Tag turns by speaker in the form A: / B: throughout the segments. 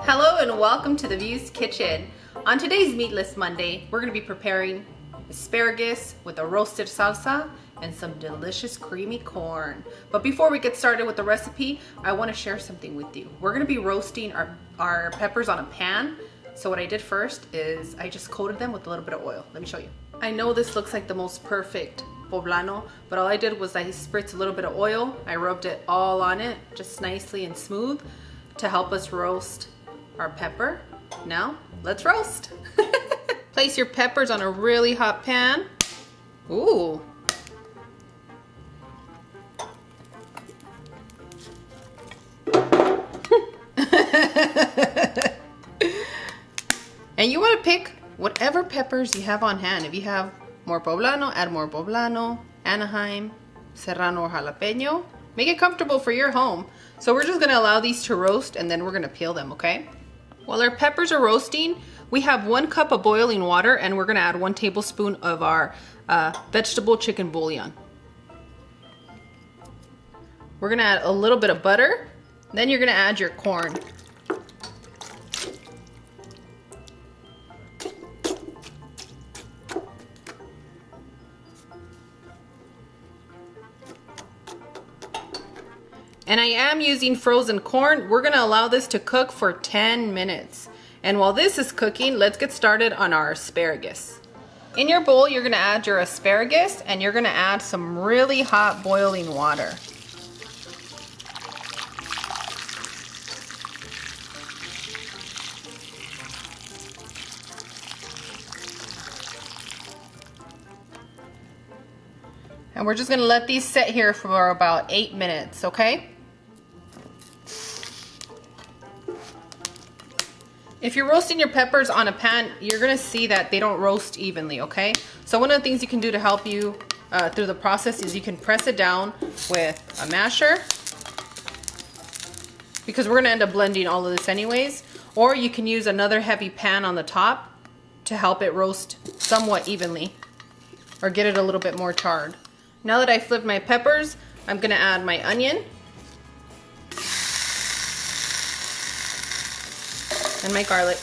A: Hello and welcome to the View's Kitchen. On today's Meatless Monday, we're going to be preparing asparagus with a roasted salsa and some delicious creamy corn. But before we get started with the recipe, I want to share something with you. We're going to be roasting our peppers on a pan. So what I did first is I just coated them with a little bit of oil. Let me show you. I know this looks like the most perfect poblano, but all I did was I spritzed a little bit of oil. I rubbed it all on it, just nicely and smooth, to help us roast our pepper. Now, let's roast. Place your peppers on a really hot pan. Ooh. And you want to pick whatever peppers you have on hand. If you have more poblano, add more poblano, Anaheim, serrano, or jalapeño. Make it comfortable for your home. So we're just gonna allow these to roast and then we're gonna peel them, okay? While our peppers are roasting, we have 1 cup of boiling water and we're gonna add 1 tablespoon of our vegetable chicken bouillon. We're gonna add a little bit of butter. Then you're gonna add your corn. And I am using frozen corn. We're gonna allow this to cook for 10 minutes. And while this is cooking, let's get started on our asparagus. In your bowl, you're gonna add your asparagus and you're gonna add some really hot boiling water. And we're just gonna let these sit here for about 8 minutes, okay? If you're roasting your peppers on a pan, you're gonna see that they don't roast evenly, okay? So one of the things you can do to help you through the process is you can press it down with a masher, because we're gonna end up blending all of this anyways, or you can use another heavy pan on the top to help it roast somewhat evenly, or get it a little bit more charred. Now that I flipped my peppers, I'm gonna add my onion and my garlic.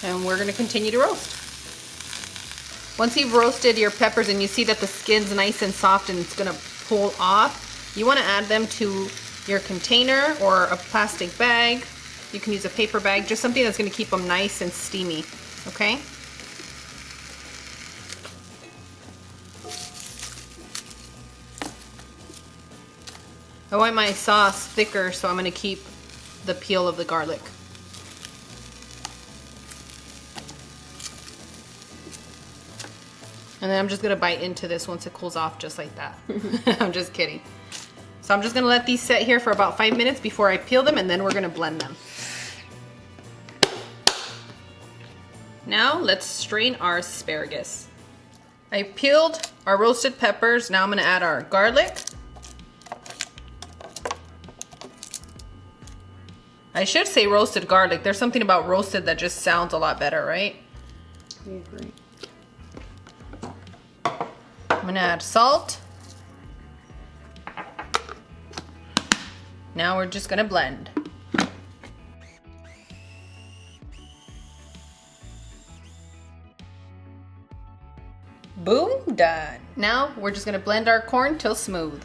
A: And we're gonna continue to roast. Once you've roasted your peppers and you see that the skin's nice and soft and it's gonna pull off, you wanna add them to your container or a plastic bag. You can use a paper bag, just something that's gonna keep them nice and steamy, okay? I want my sauce thicker, so I'm gonna keep the peel of the garlic. And then I'm just gonna bite into this once it cools off, just like that. I'm just kidding. So I'm just gonna let these sit here for about 5 minutes before I peel them, and then we're gonna blend them. Now let's strain our asparagus. I peeled our roasted peppers. Now I'm gonna add our garlic. I should say roasted garlic. There's something about roasted that just sounds a lot better, right?
B: I agree.
A: I'm gonna add salt. Now we're just gonna blend. Boom, done. Now we're just gonna blend our corn till smooth.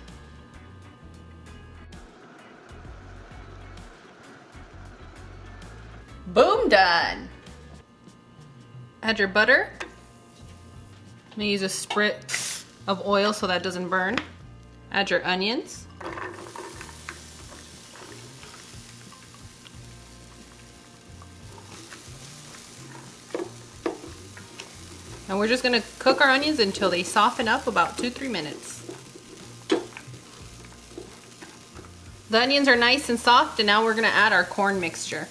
A: Boom, done. Add your butter. I'm gonna use a spritz of oil so that doesn't burn. Add your onions. And we're just gonna cook our onions until they soften up, about 2-3 minutes. The onions are nice and soft, and now we're gonna add our corn mixture.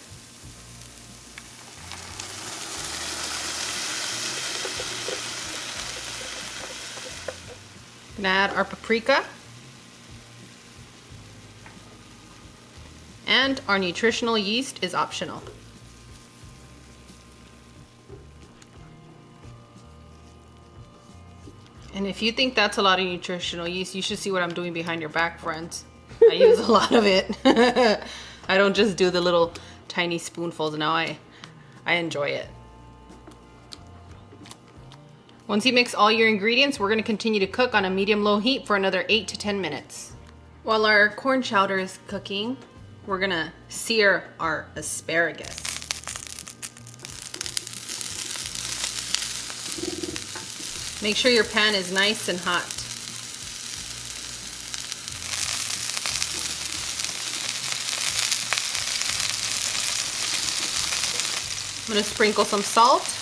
A: Gonna add our paprika and our nutritional yeast is optional. And if you think that's a lot of nutritional yeast, you should see what I'm doing behind your back, friends. I use a lot of it. I don't just do the little tiny spoonfuls. Now I enjoy it. Once you mix all your ingredients, we're gonna continue to cook on a medium-low heat for another 8 to 10 minutes. While our corn chowder is cooking, we're gonna sear our asparagus. Make sure your pan is nice and hot. I'm gonna sprinkle some salt.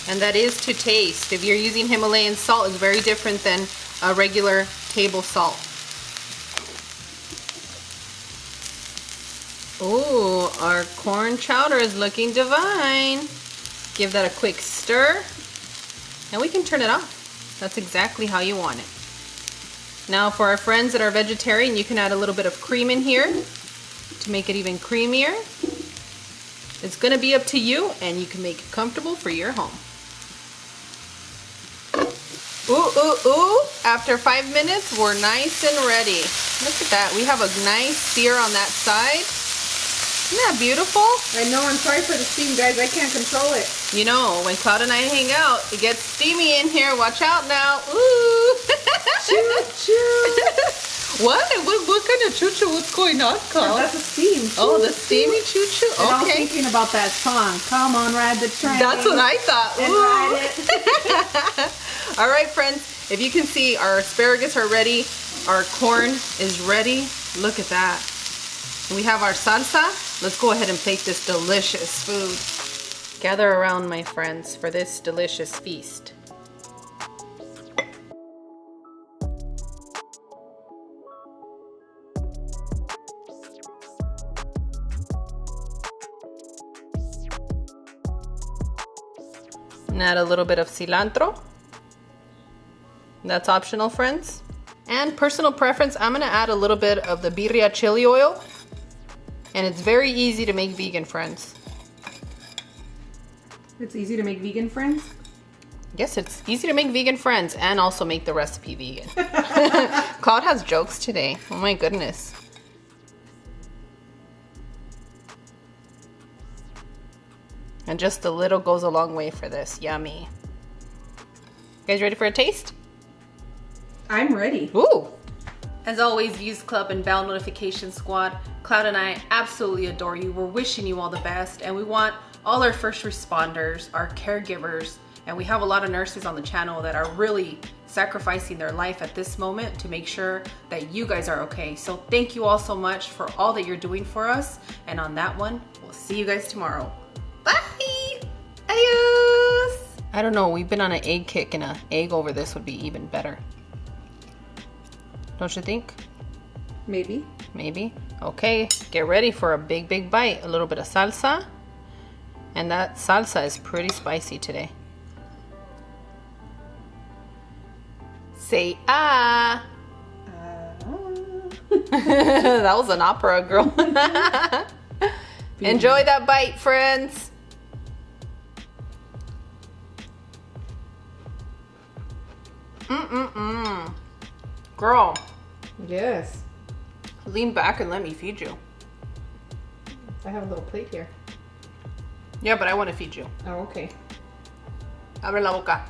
A: And that is to taste. If you're using Himalayan salt, it's very different than a regular table salt. Oh, our corn chowder is looking divine. Give that a quick stir. And we can turn it off. That's exactly how you want it. Now for our friends that are vegetarian, you can add a little bit of cream in here to make it even creamier. It's gonna be up to you, and you can make it comfortable for your home. Ooh, ooh, ooh. After 5 minutes, we're nice and ready. Look at that. We have a nice sear on that side. Isn't that beautiful?
B: I know, I'm sorry for the steam, guys. I can't control it.
A: You know, when Cloud and I hang out, it gets steamy in here. Watch out now. Ooh.
B: Choo-choo.
A: What kind of choo-choo? What's going on, Cloud?
B: That's a steam.
A: Oh, the steamy choo-choo? Okay.
B: And I was thinking about that song. Come on, ride the train.
A: That's what I thought.
B: And ride it.
A: All right, friends, if you can see, our asparagus are ready. Our corn is ready. Look at that. And we have our salsa. Let's go ahead and plate this delicious food. Gather around, my friends, for this delicious feast. And add a little bit of cilantro. That's optional, friends. And personal preference, I'm gonna add a little bit of the birria chili oil. And it's very easy to make vegan, friends.
B: It's easy to make vegan, friends?
A: Yes, it's easy to make vegan, friends, and also make the recipe vegan. Claude has jokes today. Oh my goodness. And just a little goes a long way for this. Yummy. You guys ready for a taste?
B: I'm ready.
A: Ooh. As always, Views Club and Bell Notification Squad, Cloud and I absolutely adore you. We're wishing you all the best, and we want all our first responders, our caregivers, and we have a lot of nurses on the channel that are really sacrificing their life at this moment to make sure that you guys are okay. So thank you all so much for all that you're doing for us. And on that one, we'll see you guys tomorrow. Bye! Adios! I don't know, we've been on an egg kick, and an egg over this would be even better. Don't you think?
B: Maybe.
A: Maybe. Okay, get ready for a big, big bite. A little bit of salsa. And that salsa is pretty spicy today. Say ah. That was an opera, girl. Enjoy that bite, friends. Girl.
B: Yes.
A: Lean back and let me feed you.
B: I have a little plate here.
A: Yeah, but I want to feed you.
B: Oh, okay.
A: Abre la boca.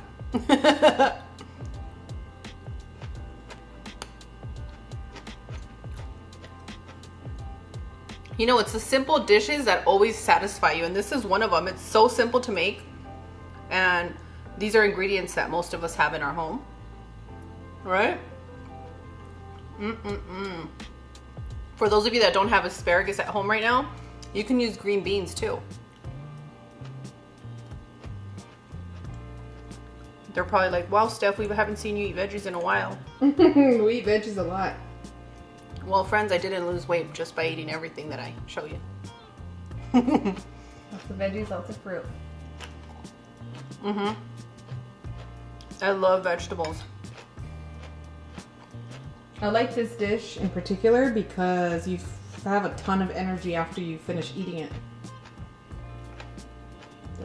A: You know, it's the simple dishes that always satisfy you, and this is one of them. It's so simple to make, and these are ingredients that most of us have in our home, right? For those of you that don't have asparagus at home right now, you can use green beans too. They're probably like, wow, Steph, we haven't seen you eat veggies in a while.
B: We eat veggies a lot.
A: Well, friends, I didn't lose weight just by eating everything that I show you.
B: Lots of veggies, lots of fruit.
A: I love vegetables.
B: I like this dish in particular because you have a ton of energy after you finish eating it.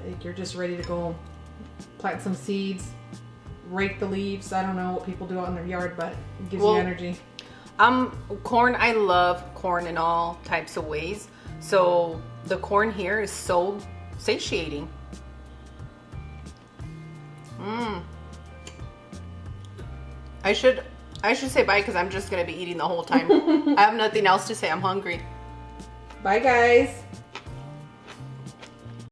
B: Like you're just ready to go plant some seeds, rake the leaves. I don't know what people do out in their yard, but it gives
A: Well,
B: you energy.
A: Corn, I love corn in all types of ways. So the corn here is so satiating. I should say bye because I'm just gonna be eating the whole time. I have nothing else to say. I'm hungry.
B: Bye, guys.